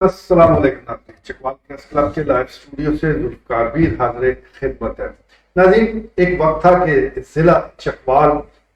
السلام علیکم ناظرین، چکوال پریس کلب کے لائیو اسٹوڈیو سے ذوالفقار بیر حاضر خدمت ہے۔ ناظرین، ایک وقت تھا کہ ضلع چکوال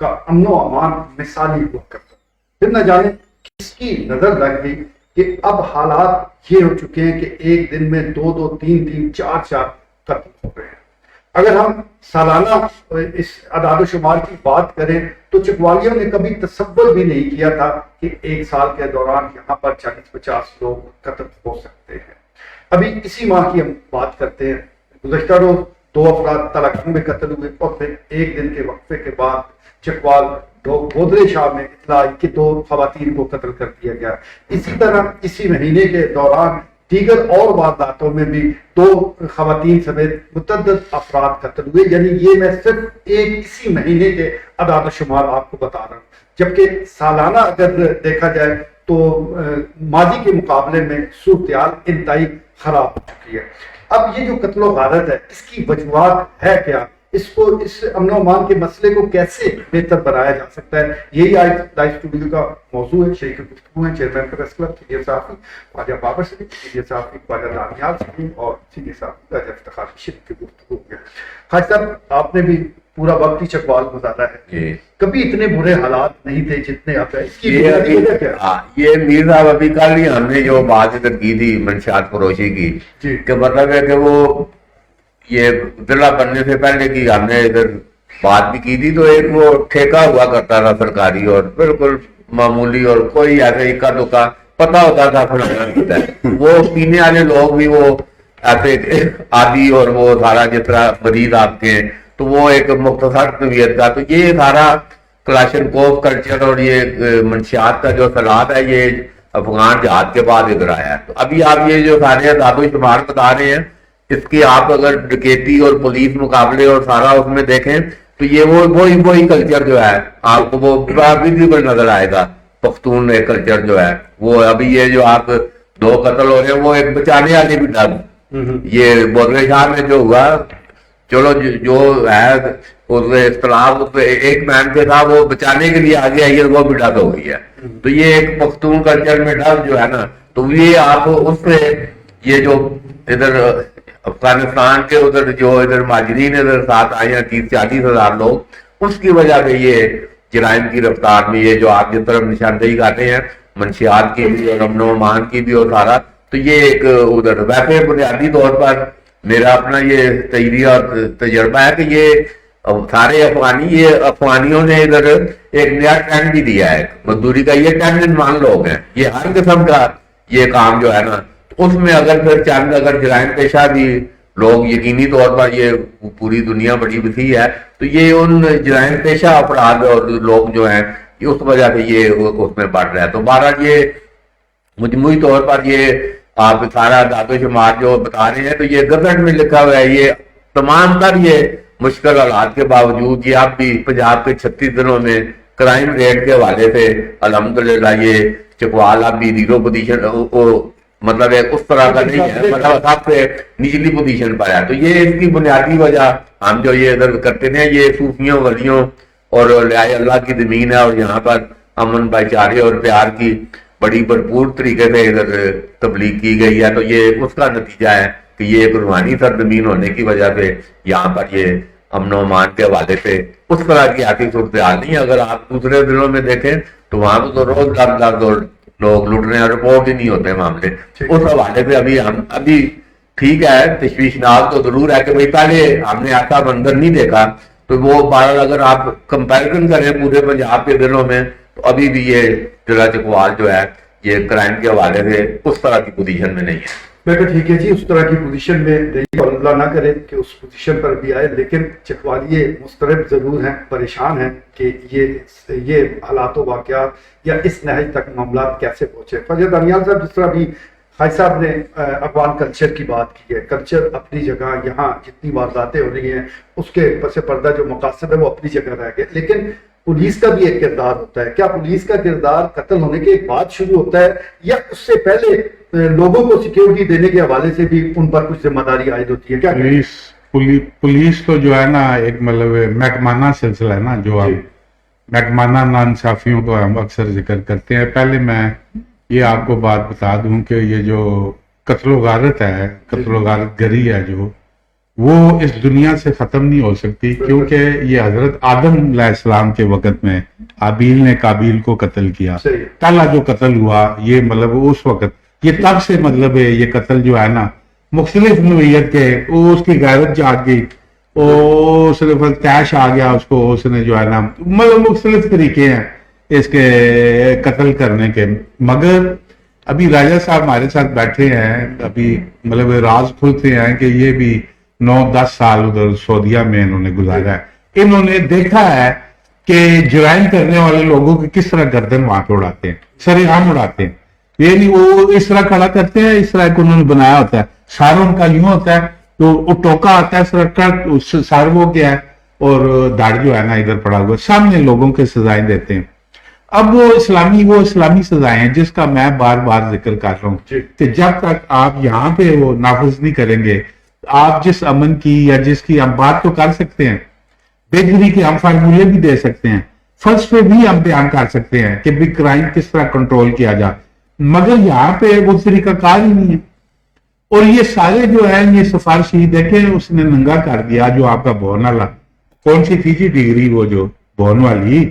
کا امن و امان مثالی ہوا کرتا، پھر نہ جانے کس کی نظر لگ گئی کہ اب حالات یہ ہو چکے ہیں کہ ایک دن میں دو تین چار قتل ہو رہے ہیں۔ اگر ہم سالانہ اس اعداد و شمار کی بات کریں تو چکوالیوں نے کبھی تصور بھی نہیں کیا تھا کہ ایک سال کے دوران یہاں پر 40-50 لوگ قتل ہو سکتے ہیں۔ ابھی اسی ماہ کی ہم بات کرتے ہیں، گزشتہ روز 2 افراد تلکھن میں قتل ہوئے اور پھر ایک دن کے وقفے کے بعد چکوال گودرے شاہ میں اطلاع آئی کہ 2 خواتین کو قتل کر دیا گیا۔ اسی طرح اسی مہینے کے دوران دیگر اور وارداتوں میں بھی 2 خواتین سمیت متعدد افراد قتل ہوئے، یعنی یہ میں صرف ایک اسی مہینے کے اعداد و شمار آپ کو بتا رہا ہوں، جبکہ سالانہ اگر دیکھا جائے تو ماضی کے مقابلے میں صورتحال انتہائی خراب ہو چکی ہے۔ اب یہ جو قتل و غارت ہے، اس کی وجوہات ہے کیا؟ اس امن و امان کے مسئلے کو کیسے بہتر بنایا جا سکتا ہے، یہی آج لائیو اسٹوڈیو کا موضوع ہے۔ شریک گفتگو ہیں چیئرمین پریس کلب سینئر صحافی خواجہ بابر صدیق، سینئر صحافی خواجہ دانیال صدیق اور سینئر صحافی خواجہ افتخار شریف کی گفتگو ہے۔ خواجہ صاحب، آپ نے بھی پورا وقت ہی چکوال گزارا ہے، کبھی اتنے برے حالات نہیں تھے جتنے اب ہے، اس کی وجہ کیا ہے؟ یہ میر صاحب ابھی کل ہی ہم نے جو بات ادھر کی تھی منشیات فروشی کی، کہ مطلب ہے کہ وہ یہ ضلع بننے سے پہلے کی ہم نے ادھر بات بھی کی تھی، تو ایک وہ ٹھیکہ ہوا کرتا تھا سرکاری اور بالکل معمولی، اور کوئی ایسے اکا دکا پتا ہوتا تھا فلانا ہے، وہ پینے والے لوگ بھی وہ ایسے عادی، اور وہ سارا جس طرح مریض آپ کے ہیں تو وہ ایک مختصر طبیعت کا، تو یہ سارا کلاشنکوف کلچر اور یہ منشیات کا جو سلاد ہے یہ افغان جہاد کے بعد ادھر آیا ہے۔ تو ابھی آپ یہ جو سارے اعداد و شمار بتا رہے ہیں، اس کی آپ اگر ڈکیتی اور پولیس مقابلے اور سارا اس میں دیکھیں تو یہ وہی کلچر جو ہے آپ کو وہ ویزیبل نظر آئے گا۔ پختون کلچر جو ہے وہ ابھی یہ جو آپ 2 قتل ہو رہے ہیں، وہ ایک بچانے والے بھی ڈر، یہ بودرے شاہ میں جو ہوا، چلو جو ہے اس اختلاف ایک مین کے تھا، وہ بچانے کے لیے آگے آئی ہے، وہ بھی ڈر ہو گئی ہے۔ تو یہ ایک پختون کلچر میں ڈر جو ہے نا، تو یہ آپ اس سے یہ جو ادھر افغانستان کے ادھر جو ادھر مہاجرین ادھر ساتھ آئے ہیں 30-40 ہزار لوگ، اس کی وجہ سے یہ جرائم کی رفتار میں یہ جو آپ جس طرف نشاندہی کر رہے ہیں منشیات کی بھی اور امن و امان کی بھی اور سارا، تو یہ ایک ادھر ویسے بنیادی طور پر میرا اپنا یہ تجزیہ اور تجربہ ہے کہ یہ سارے افغانیوں نے ادھر ایک نیا ٹرینڈ بھی دیا ہے مزدوری کا، یہ 10 دن مان لوگ ہیں، یہ ہر قسم کا یہ کام جو ہے نا، اس میں اگر پھر چند اگر جرائم پیشہ بھی لوگ، یقینی طور پر یہ پوری دنیا بڑی وسیع ہے، تو یہ ان جرائم پیشہ افراد اور لوگ جو ہیں اس وجہ سے یہ اس میں بڑھ رہا ہے۔ تو بہرحال یہ مجموعی طور پر یہ آپ سارا اعداد و شمار جو بتا رہے ہیں، تو یہ گزٹ میں لکھا ہوا ہے، یہ تمام تر یہ مشکل حالات کے باوجود یہ اب بھی پنجاب کے 36 ضلعوں میں کرائم ریٹ کے حوالے سے الحمدللہ یہ چکوال اب بھی 0 پوزیشن، مطلب ایک اس طرح کا نہیں ہے، مطلب سب سے نچلی پوزیشن پر ہے۔ تو یہ اس کی بنیادی وجہ ہم جو یہ ادھر کرتے ہیں، یہ صوفیوں ولیوں اور لائے اللہ کی زمین ہے، اور یہاں پر امن بھائی چارے اور پیار کی بڑی بھرپور طریقے سے ادھر تبلیغ کی گئی ہے۔ تو یہ اس کا نتیجہ ہے کہ یہ ایک روحانی سرزمین ہونے کی وجہ سے یہاں پر یہ امن و امان کے حوالے سے اس طرح کی آتی صورتحال نہیں ہے۔ اگر آپ دوسرے ضلعوں میں دیکھیں تو وہاں پہ تو روز درد اور لوگ لٹ رہے ہیں، رپورٹ ہی نہیں ہوتے معاملے، اس حوالے سے ابھی ٹھیک ہے، تشویشناک تو ضرور ہے کہ بھائی پہلے ہم نے ایسا منظر نہیں دیکھا، تو وہ بہرحال اگر آپ کمپیریزن کریں پورے پنجاب کے ضلعوں میں تو ابھی بھی یہ ضلع چکوال جو ہے یہ کرائم کے حوالے سے اس طرح کی پوزیشن میں نہیں ہے۔ بالکل ٹھیک ہے جی، اس طرح کی پوزیشن میں نہیں، اور اللہ نہ کرے کہ اس پوزیشن پر بھی آئے، لیکن چکوالیے مضطرب ضرور ہیں، پریشان ہیں کہ یہ حالات و واقعات یا اس نہج تک معاملات کیسے پہنچے۔ خواجہ دانیال صاحب، جس طرح بھی خواجہ صاحب نے افغان کلچر کی بات کی ہے، کلچر اپنی جگہ، یہاں جتنی وارداتیں ہو رہی ہیں اس کے پس پردہ جو مقاصد ہے وہ اپنی جگہ رہ گئے، لیکن پولیس کا بھی ایک کردار ہوتا ہے۔ کیا پولیس کا کردار قتل ہونے کے بعد شروع ہوتا ہے یا اس سے پہلے لوگوں کو سیکیورٹی دینے کے حوالے سے بھی ان پر کچھ ذمہ داری عائد ہوتی ہے؟ کیا پولیس تو جو ہے نا ایک مطلب محکمانہ سلسلہ ہے نا، جو آپ محکمانہ ناانصافیوں کو ہم اکثر ذکر کرتے ہیں۔ پہلے میں یہ آپ کو بات بتا دوں کہ یہ جو قتل و غارت ہے، قتل و غارت گری ہے جو، وہ اس دنیا سے ختم نہیں ہو سکتی، کیونکہ یہ حضرت آدم علیہ السلام کے وقت میں حابیل نے قابیل کو قتل کیا، پہلا جو قتل ہوا یہ مطلب اس وقت، یہ تب سے مطلب ہے یہ قتل جو ہے نا مختلف نوعیت کے، وہ اس کی غیرت جاگ گئی، وہ صرف تیش آ گیا اس کو، اس نے جو ہے نا مطلب مختلف طریقے ہیں اس کے قتل کرنے کے، مگر ابھی راجہ صاحب ہمارے ساتھ بیٹھے ہیں، ابھی مطلب راز کھلتے ہیں کہ یہ بھی 9-10 سال ادھر سعودیہ میں انہوں نے گزارا ہے، انہوں نے دیکھا ہے کہ جرائم کرنے والے لوگوں کی کس طرح گردن وہاں پہ اڑاتے ہیں، سر عام اڑاتے ہیں، یہ نہیں وہ اس طرح کھڑا کرتے ہیں، اس طرح ایک انہوں نے بنایا ہوتا ہے، سار ان کا یوں ہوتا ہے تو وہ ٹوکا آتا ہے سر سار وہ کیا ہے، اور داڑھ جو ہے نا ادھر پڑا ہوا، سامنے لوگوں کے سزائیں دیتے ہیں۔ اب وہ اسلامی سزائیں ہیں جس کا میں بار بار ذکر کر رہا ہوں کہ جب تک آپ یہاں پہ وہ نافذ نہیں کریں گے، آپ جس امن کی یا جس کی ہم بات تو کر سکتے ہیں، بہتری کے ہم فارمولے بھی دے سکتے ہیں، فرض پہ بھی ہم بیان کر سکتے ہیں کہ بھی کرائم کس طرح کنٹرول کیا جائے، مگر یہاں پہ وہ طریقہ کار ہی نہیں ہے۔ اور یہ سارے جو ہیں یہ سفارشی دیکھیں اس نے ننگا کر دیا، جو آپ کا بہن والا کون سی تھی جی ڈگری، وہ جو بہن والی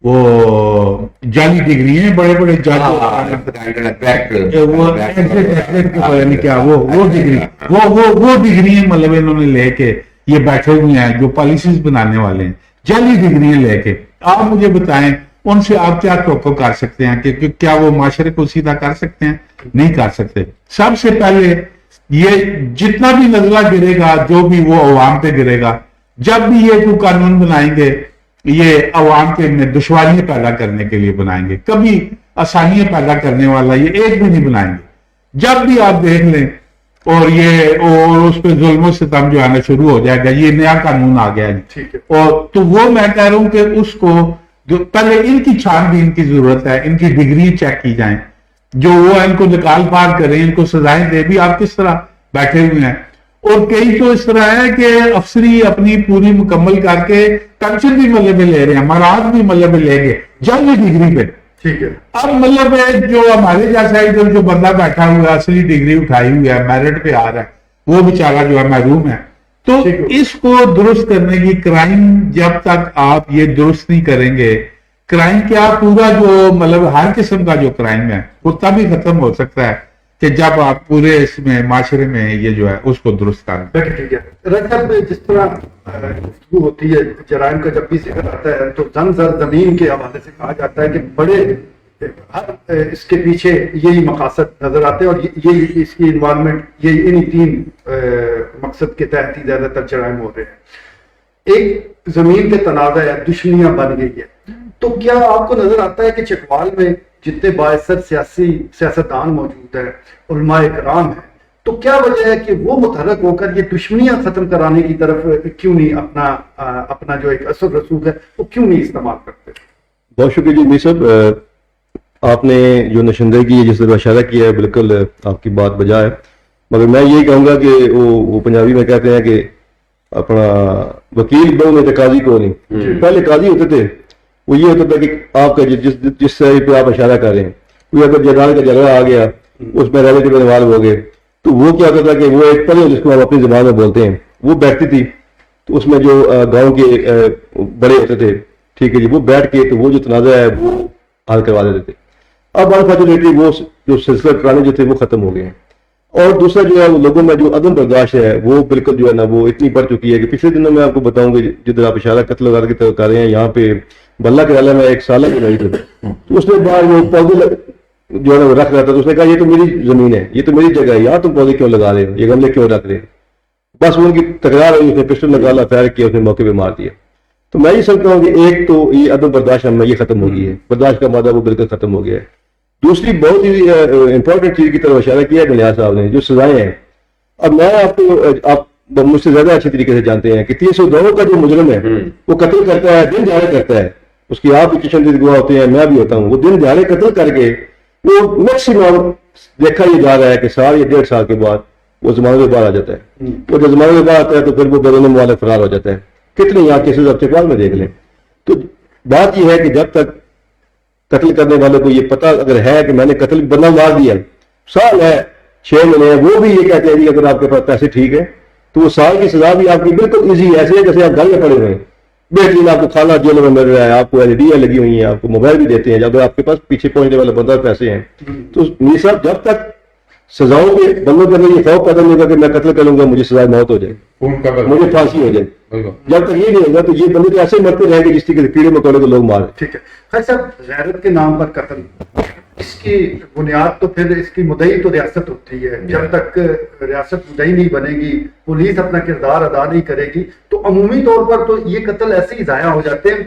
وہ جعلی ڈگری ہیں، بڑے بڑے جعلی وہ ڈگری مطلب انہوں نے لے کے یہ بیٹھے ہوئے ہیں جو پالیسیز بنانے والے ہیں، جعلی ڈگریاں لے کے۔ آپ مجھے بتائیں ان سے آپ کیا توقع کر سکتے ہیں کہ کیا وہ معاشرے کو سیدھا کر سکتے ہیں؟ نہیں کر سکتے۔ سب سے پہلے یہ جتنا بھی نزلہ گرے گا جو بھی وہ عوام پہ گرے گا، جب بھی یہ کوئی قانون بنائیں گے یہ عوام کے میں دشواریاں پیدا کرنے کے لیے بنائیں گے، کبھی آسانیاں پیدا کرنے والا یہ ایک بھی نہیں بنائیں گے۔ جب بھی آپ دیکھ لیں اور یہ اور اس پہ ظلم و ستم جو آنا شروع ہو جائے گا، یہ نیا قانون آ گیا ہے اور تو وہ میں کہہ رہا ہوں کہ اس کو جو پہلے ان کی چھان بین کی ضرورت ہے، ان کی ڈگری چیک کی جائیں، جو وہ ان کو نکال پار کریں، ان کو سزائیں دے۔ بھی آپ کس طرح بیٹھے ہوئے ہیں، اور کئی تو اس طرح ہے کہ افسری اپنی پوری مکمل کر کے پینشن بھی مطلب لے رہے ہیں، مراحت بھی مطلب لے گے جلدی ڈگری پہ۔ ٹھیک ہے، اب مطلب جو ہمارے جیسا ادھر جو بندہ بیٹھا ہوا ہے اصلی ڈگری اٹھائی ہوئی ہے، میرٹ پہ آ رہا ہے، وہ بیچارہ جو ہے محروم ہے۔ تو اس کو درست کرنے کی، کرائم جب تک آپ یہ درست نہیں کریں گے، کرائم کیا پورا جو مطلب ہر قسم کا جو کرائم ہے وہ تب ہی ختم ہو سکتا ہے کہ جب آپ پورے اس میں معاشرے میں یہ جو ہے اس کو درست کریں۔ ٹھیک ہے رجب، جس طرح گفتگو ہوتی ہے جرائم کا جب بھی ذکر آتا ہے تو زن زر زمین کے حوالے سے کہا جاتا ہے کہ بڑے ہر اس کے پیچھے یہی مقاصد نظر آتے ہیں اور یہی اس کی انوائرمنٹ، یہی انہی 3 مقصد کے تحت ہی زیادہ تر جرائم ہو رہے ہیں۔ ایک زمین کے تنازع ہے، دشمنیاں بن گئی ہے، تو کیا آپ کو نظر آتا ہے کہ چکوال میں جتنے بااثر سیاستدان موجود ہیں، علماء کرام ہیں، تو کیا وجہ ہے کہ وہ متحرک ہو کر یہ دشمنیاں ختم کرانے کی طرف کیوں نہیں اپنا جو ایک اثر رسوخ ہے وہ کیوں نہیں استعمال کرتے؟ بہت شکریہ جی میر صاحب، آپ نے جو نشندگی کی جس طرح اشارہ کیا ہے بالکل آپ کی بات بجا ہے، مگر میں یہی کہوں گا کہ وہ پنجابی میں کہتے ہیں کہ اپنا وکیل بہو میں تو قاضی کو نہیں، پہلے قاضی ہوتے تھے، وہ یہ ہوتا تھا کہ آپ کا جس طرح پہ آپ اشارہ کر رہے ہیں، کوئی اگر جرائم کا جھگڑا آ گیا اس میں ریلیٹو انوالو ہو گئے تو وہ کیا ہوتا تھا کہ وہ ایک پہلے جس کو ہم اپنی زبان میں بولتے ہیں وہ بیٹھتی تھی، تو اس میں جو گاؤں کے بڑے ہوتے تھے، ٹھیک ہے جی، وہ بیٹھ کے تو وہ جو تنازع ہے وہ حل کروا دیتے تھے۔ اب انفارچونیٹلی وہ جو سلسلہ پرانے جو تھے وہ ختم ہو گئے ہیں، اور دوسرا جو ہے لوگوں میں جو عدم برداشت ہے وہ بالکل جو ہے نا وہ اتنی بڑھ چکی ہے کہ پچھلے دنوں میں آپ کو بتاؤں گا جدھر آپ اشارہ قتل وغیرہ کی طرف کر رہے ہیں، یہاں پہ بلہ کے عالم میں ایک سالہ کی لڑائی تھی، تو اس نے بعد وہ پودے جو ہے نا وہ رکھ رہا تھا، تو اس نے کہا یہ تو میری زمین ہے، یہ تو میری جگہ ہے، یہاں تم پودے کیوں لگا رہے ہو، یہ گملے کیوں رکھ رہے ہو؟ بس ان کی تکرار ہوئی، اس نے پسٹل نکالا، فائر کیا، اس نے موقع پہ مار دیا۔ تو میں یہ سمجھتا ہوں کہ ایک تو یہ عدم برداشت ہم میں یہ ختم ہو گئی ہے، برداشت کا مادہ وہ بالکل ختم ہو گیا ہے۔ دوسری بہت ہی امپورٹنٹ چیز کی طرف اشارہ کیا ہے گلیاں صاحب نے، جو سزائیں ہیں۔ اب میں آپ مجھ سے زیادہ اچھے طریقے سے جانتے ہیں کہ 302 کا جو مجرم ہے وہ قتل کرتا ہے، دن دہاڑے کرتا ہے، اس کی آپ بھی چشمدید گواہ ہوتے ہیں، میں بھی ہوتا ہوں، وہ دن دہاڑے قتل کر کے وہ میکسیمم دیکھا یہ جا رہا ہے کہ سال یا 1.5 سال کے بعد وہ زمانے کے باہر آ جاتا ہے، وہ جب زمانے کے باہر آتا ہے تو پھر وہ بیرون ممالک فرار ہو جاتا ہے۔ کتنے یہاں کیسز اب چکوال میں دیکھ لیں۔ تو بات یہ ہے کہ جب تک قتل کرنے والے کو یہ پتہ اگر ہے کہ میں نے قتل بندہ مار دیا، سال ہے 6 مہینے ہے، وہ بھی یہ کہتے ہیں جی اگر آپ کے پاس پیسے ٹھیک ہے تو وہ سال کی سزا بھی آپ کی بالکل ایزی ایسے ہے جیسے آپ گھر میں پڑے ہوئے ہیں، بہترین آپ کو کھانا جیل میں مل رہا ہے، آپ کو LED لگی ہوئی ہیں، آپ کو موبائل بھی دیتے ہیں، اگر آپ کے پاس پیچھے پہنچنے والا بندہ پیسے ہیں تو میر صاحب جب تک سزاؤں کے بندوں کے اندر یہ خوف پیدا نہیں ہوگا کہ میں قتل کروں گا مجھے سزائے موت ہو جائے، خون کا مجھے پھانسی ہو جائے، جب تک یہ نہیں ہوگا تو یہ بندے تو ایسے مرتے رہیں گے جس طریقے سے کیڑے مکوڑے کو لوگ مارے. ٹھیک ہے خیر صاحب، غیرت کے نام پر قتل، اس کی بنیاد تو پھر اس کی مدعی تو ریاست ہوتی ہے. جب تک ریاست مدعی نہیں بنے گی، پولیس اپنا کردار ادا نہیں کرے گی، تو عمومی طور پر تو یہ قتل ایسے ہی ضائع ہو جاتے ہیں.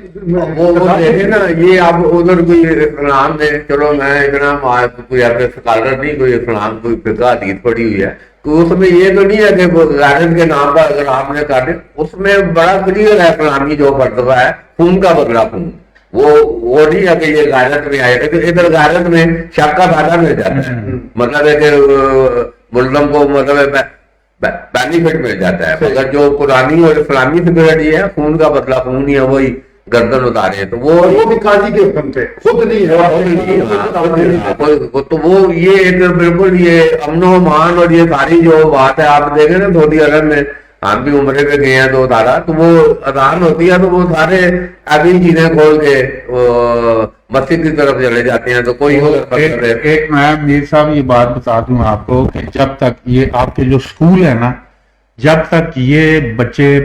وہ دیکھیں نا، یہ اب ادھر کوئی اسلام میں، چلو میں اتنا کوئی آپ اسکالر نہیں، کوئی اسلام کوئی فقہ حدیث پڑھی ہوئی ہے، تو اس میں یہ تو نہیں ہے کہ غیرت کے نام پر اگر آپ نے کاٹے، اس میں بڑا کلیئر ہے اسلامی جو مرتبہ ہے خون کا بدلہ خون. وہ نہیں ہے کہ یہ غیرت میں آئے گا، ادھر غیرت میں شک کا فائدہ مل جاتا ہے، مطلب ہے کہ ملزم کو مطلب بینیفٹ مل جاتا ہے. مگر جو قرآنی اور اسلامی سپیرٹ یہ ہے خون کا بدلہ خون ہی ہے، وہی گردن اتارے، تو وہ بھی قاضی کے حکم پہ خود نہیں ہے. تو وہ یہ ایک بالکل یہ امن و امان اور یہ ساری جو بات ہے، آپ دیکھیں نا سعودی عرب میں ہم بھی عمرے پہ گئے ہیں تو سارا، تو وہ اذان ہوتی ہے تو وہ سارے ایسی چیزیں کھول کے مسجد کی طرف چلے جاتے ہیں. تو کوئی ایک میں میر صاحب یہ بات بتا دوں آپ کو کہ جب تک یہ آپ کے جو اسکول ہے نا، جب تک یہ بچے